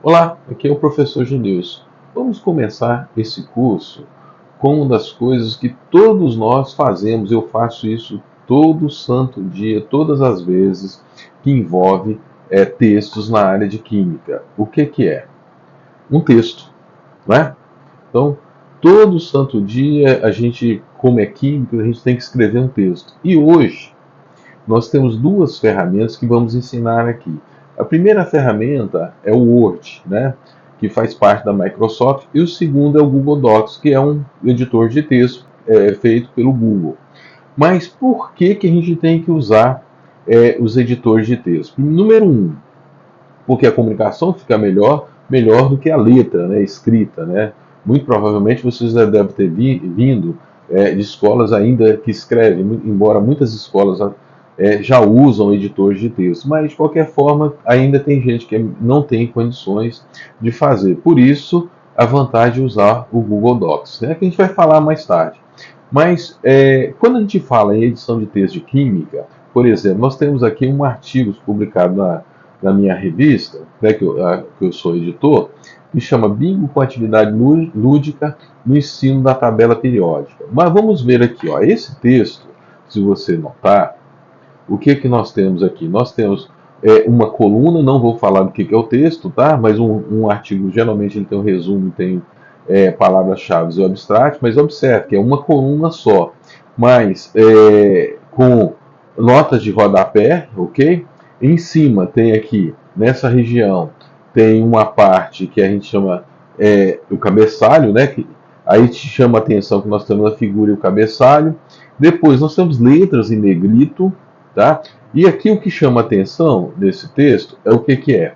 Olá, aqui é o professor Genilson. Vamos começar esse curso com uma das coisas que todos nós fazemos. Eu faço isso todo santo dia, todas as vezes que envolve textos na área de química. O que que é? Um texto, né? Então, todo santo dia a gente, como é químico, a gente tem que escrever um texto. E hoje nós temos duas ferramentas que vamos ensinar aqui. A primeira ferramenta é o Word, né, que faz parte da Microsoft, e o segundo é o Google Docs, que é um editor de texto feito pelo Google. Mas por que a gente tem que usar os editores de texto? Número um, porque a comunicação fica melhor do que a letra, né, escrita, né? Muito provavelmente vocês já devem ter vindo de escolas ainda que escrevem, embora muitas escolas já usam editores de texto, mas de qualquer forma ainda tem gente que não tem condições de fazer. Por isso a vantagem de usar o Google Docs, né, que a gente vai falar mais tarde. Mas quando a gente fala em edição de texto de química, por exemplo, nós temos aqui um artigo publicado na minha revista, né, que eu sou editor, que chama Bingo com atividade lúdica no ensino da tabela periódica. Mas vamos ver aqui, ó, esse texto, se você notar, o que nós temos aqui? Nós temos uma coluna, não vou falar do que é o texto, tá? Mas um artigo, geralmente ele tem um resumo, tem palavras-chave e abstrato, mas observe que é uma coluna só, mas com notas de rodapé, ok? Em cima tem aqui, nessa região, tem uma parte que a gente chama o cabeçalho, né? Aí te chama a atenção que nós temos a figura e o cabeçalho. Depois nós temos letras em negrito, tá? E aqui o que chama a atenção desse texto é o que é?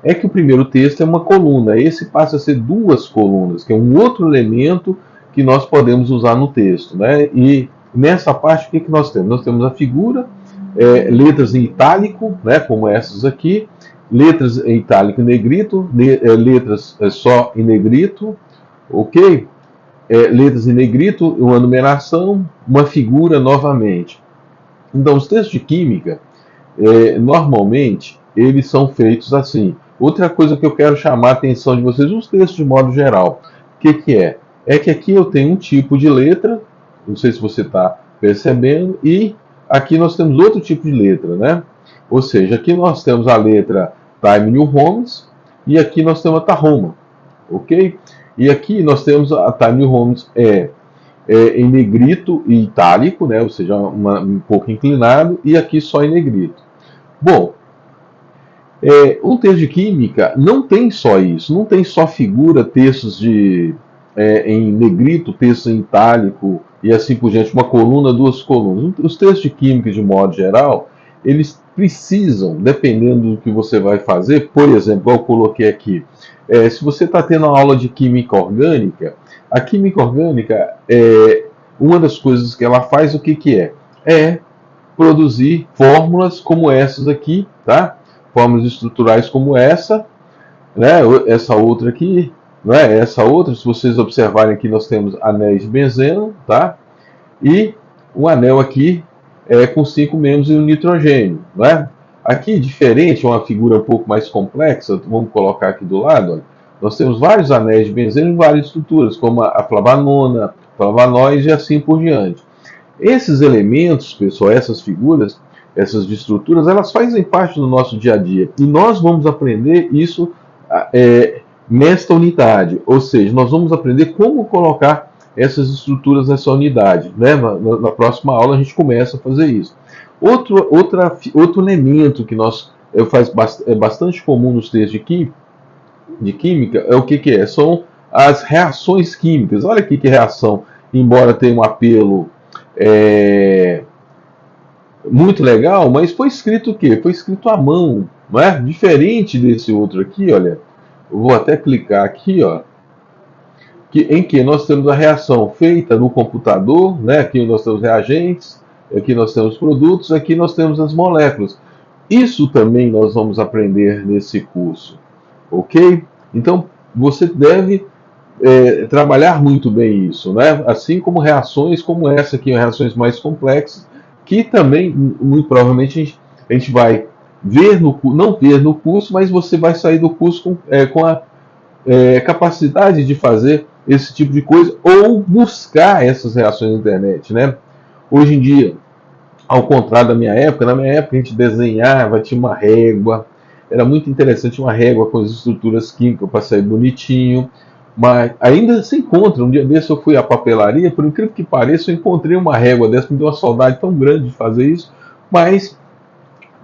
É que o primeiro texto é uma coluna, esse passa a ser duas colunas, que é um outro elemento que nós podemos usar no texto, né? E nessa parte o que nós temos? Nós temos a figura, letras em itálico, né, como essas aqui, letras em itálico e negrito, letras só em negrito, ok? Letras em negrito, uma numeração, uma figura novamente. Então, os textos de química, normalmente, eles são feitos assim. Outra coisa que eu quero chamar a atenção de vocês, os textos de modo geral, o que é? É que aqui eu tenho um tipo de letra, não sei se você está percebendo, e aqui nós temos outro tipo de letra, né? Ou seja, aqui nós temos a letra Time New Homes e aqui nós temos a Tahoma, ok? E aqui nós temos a Time New Homes em negrito e itálico, né? Ou seja, um pouco inclinado, e aqui só em negrito. Bom, um texto de química não tem só isso, não tem só figura, textos em negrito, textos em itálico e assim por diante, uma coluna, duas colunas. Os textos de química, de modo geral, eles precisam, dependendo do que você vai fazer, por exemplo, eu coloquei aqui, se você está tendo uma aula de química orgânica, a química orgânica, uma das coisas que ela faz, o que é? É produzir fórmulas como essas aqui, tá? Fórmulas estruturais como essa, né? Essa outra aqui, né? Essa outra, se vocês observarem aqui, nós temos anéis de benzeno, tá? E um anel aqui com 5 membros e um nitrogênio, né? Aqui, diferente, é uma figura um pouco mais complexa, vamos colocar aqui do lado, olha. Nós temos vários anéis de benzeno em várias estruturas, como a flavanona, flavanoide e assim por diante. Esses elementos, pessoal, essas figuras, essas estruturas, elas fazem parte do nosso dia a dia. E nós vamos aprender isso nesta unidade. Ou seja, nós vamos aprender como colocar essas estruturas nessa unidade. Né? Na próxima aula a gente começa a fazer isso. Outro elemento que é bastante comum nos textos de química é o que é? São as reações químicas. Olha aqui que reação, embora tenha um apelo muito legal, mas foi escrito o quê? Foi escrito à mão, não é? Diferente desse outro aqui, olha. Eu vou até clicar aqui, ó, em que nós temos a reação feita no computador, né? Aqui nós temos reagentes, aqui nós temos produtos, aqui nós temos as moléculas. Isso também nós vamos aprender nesse curso, ok? Então você deve trabalhar muito bem isso, né? Assim como reações como essa aqui, reações mais complexas, que também, muito provavelmente, a gente vai não ver no curso, mas você vai sair do curso com a capacidade de fazer esse tipo de coisa ou buscar essas reações na internet, né? Hoje em dia, ao contrário da minha época, na minha época a gente desenhava, tinha uma régua, era muito interessante uma régua com as estruturas químicas para sair bonitinho, mas ainda se encontra. Um dia desse eu fui à papelaria, por incrível que pareça, eu encontrei uma régua dessa, me deu uma saudade tão grande de fazer isso, mas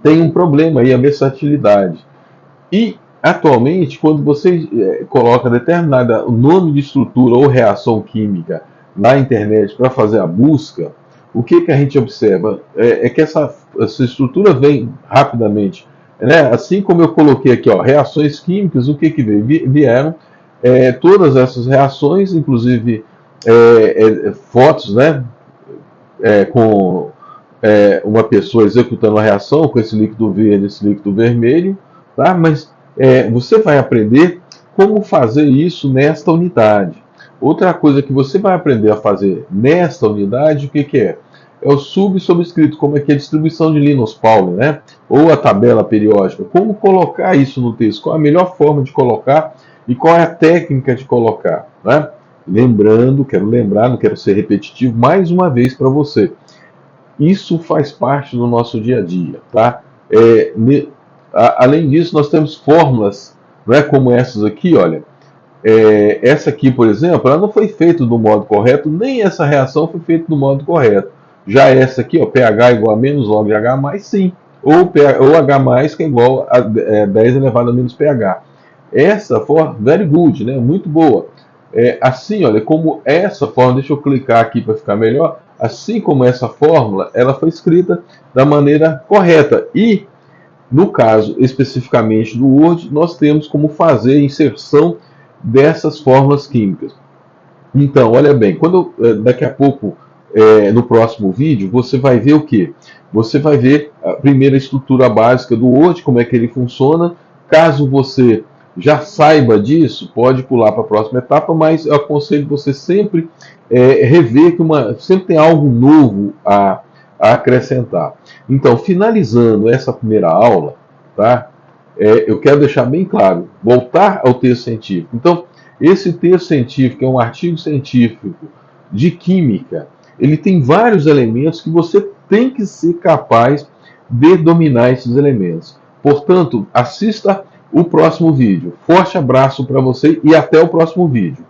tem um problema aí, a versatilidade. E atualmente, quando você coloca determinada nome de estrutura ou reação química na internet para fazer a busca, o que a gente observa? É que essa estrutura vem rapidamente. Né? Assim como eu coloquei aqui, ó, reações químicas, o que veio? Vieram todas essas reações, inclusive fotos, né? Com uma pessoa executando a reação com esse líquido verde, esse líquido vermelho, tá? Mas você vai aprender como fazer isso nesta unidade. Outra coisa que você vai aprender a fazer nesta unidade, o que é? É o subscrito, como é que é a distribuição de Linus Pauling, né? Ou a tabela periódica. Como colocar isso no texto? Qual a melhor forma de colocar e qual é a técnica de colocar, né? Lembrando, quero lembrar, não quero ser repetitivo, mais uma vez para você. Isso faz parte do nosso dia a dia, tá? Além disso, nós temos fórmulas, não é como essas aqui, olha. Essa aqui, por exemplo, ela não foi feita do modo correto, nem essa reação foi feita do modo correto. Já essa aqui, ó, pH igual a menos log de H mais, sim. Ou H mais que é igual a 10 elevado a menos pH. Essa forma, very good, né? Muito boa. Assim, olha, como essa forma, deixa eu clicar aqui para ficar melhor. Assim como essa fórmula, ela foi escrita da maneira correta. E, no caso especificamente do Word, nós temos como fazer a inserção dessas fórmulas químicas. Então, olha bem, daqui a pouco, no próximo vídeo, você vai ver o que? Você vai ver a primeira estrutura básica do Word, como é que ele funciona. Caso você já saiba disso, pode pular para a próxima etapa, mas eu aconselho você sempre rever que sempre tem algo novo a acrescentar. Então, finalizando essa primeira aula, tá? Eu quero deixar bem claro, voltar ao texto científico. Então, esse texto científico é um artigo científico de química. Ele tem vários elementos que você tem que ser capaz de dominar esses elementos. Portanto, assista o próximo vídeo. Forte abraço para você e até o próximo vídeo.